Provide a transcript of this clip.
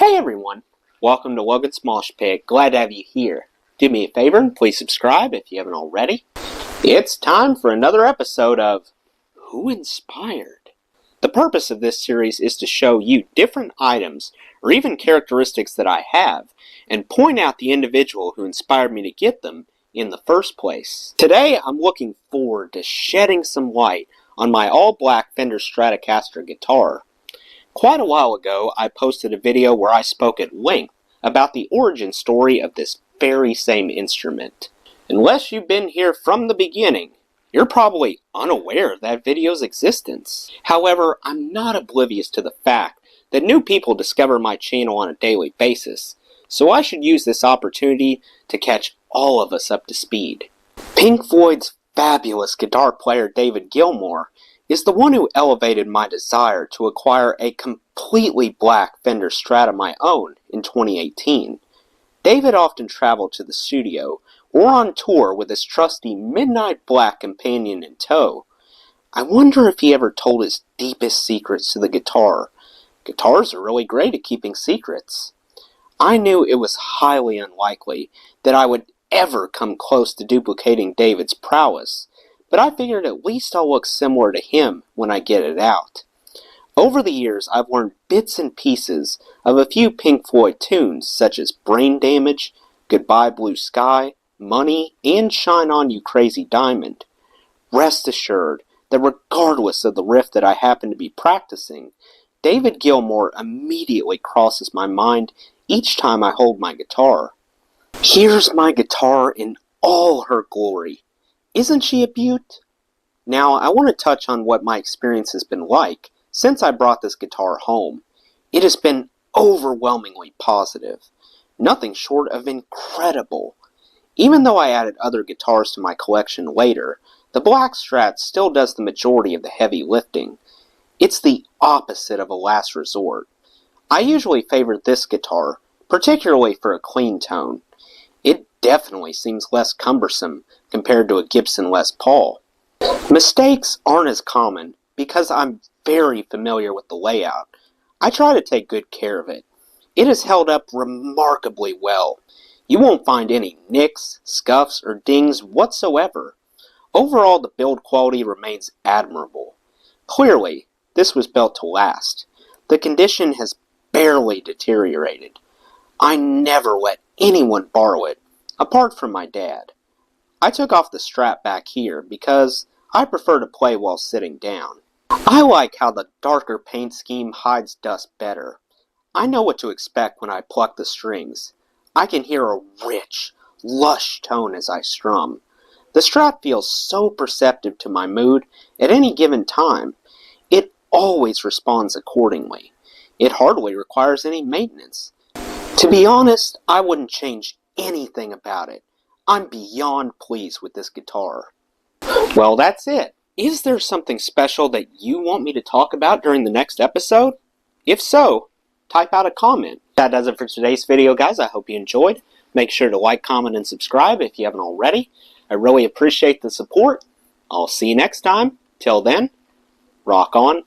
Hey everyone, welcome to Logan's Mosh Pit. Glad to have you here. Do me a favor and please subscribe if you haven't already. It's time for another episode of Who Inspired? The purpose of this series is to show you different items or even characteristics that I have and point out the individual who inspired me to get them in the first place. Today I'm looking forward to shedding some light on my all-black Fender Stratocaster guitar. Quite a while ago, I posted a video where I spoke at length about the origin story of this very same instrument. Unless you've been here from the beginning, you're probably unaware of that video's existence. However, I'm not oblivious to the fact that new people discover my channel on a daily basis, so I should use this opportunity to catch all of us up to speed. Pink Floyd's fabulous guitar player David Gilmour is the one who elevated my desire to acquire a completely black Fender Strat of my own in 2018. David often traveled to the studio or on tour with his trusty midnight black companion in tow. I wonder if he ever told his deepest secrets to the guitar. Guitars are really great at keeping secrets. I knew it was highly unlikely that I would ever come close to duplicating David's prowess, but I figured at least I'll look similar to him when I get it out. Over the years, I've learned bits and pieces of a few Pink Floyd tunes, such as Brain Damage, Goodbye Blue Sky, Money, and Shine On You Crazy Diamond. Rest assured that regardless of the riff that I happen to be practicing, David Gilmour immediately crosses my mind each time I hold my guitar. Here's my guitar in all her glory. Isn't she a beaut? Now, I want to touch on what my experience has been like since I brought this guitar home. It has been overwhelmingly positive. Nothing short of incredible. Even though I added other guitars to my collection later, the Black Strat still does the majority of the heavy lifting. It's the opposite of a last resort. I usually favor this guitar, particularly for a clean tone. It definitely seems less cumbersome compared to a Gibson Les Paul. Mistakes aren't as common because I'm very familiar with the layout. I try to take good care of it. It has held up remarkably well. You won't find any nicks, scuffs, or dings whatsoever. Overall, the build quality remains admirable. Clearly, this was built to last. The condition has barely deteriorated. I never let anyone borrow it, apart from my dad. I took off the strap back here because I prefer to play while sitting down. I like how the darker paint scheme hides dust better. I know what to expect when I pluck the strings. I can hear a rich, lush tone as I strum. The Strat feels so perceptive to my mood at any given time. It always responds accordingly. It hardly requires any maintenance. To be honest, I wouldn't change anything about it. I'm beyond pleased with this guitar. Well, that's it. Is there something special that you want me to talk about during the next episode? If so, type out a comment. That does it for today's video, guys. I hope you enjoyed. Make sure to like, comment, and subscribe if you haven't already. I really appreciate the support. I'll see you next time. Till then, rock on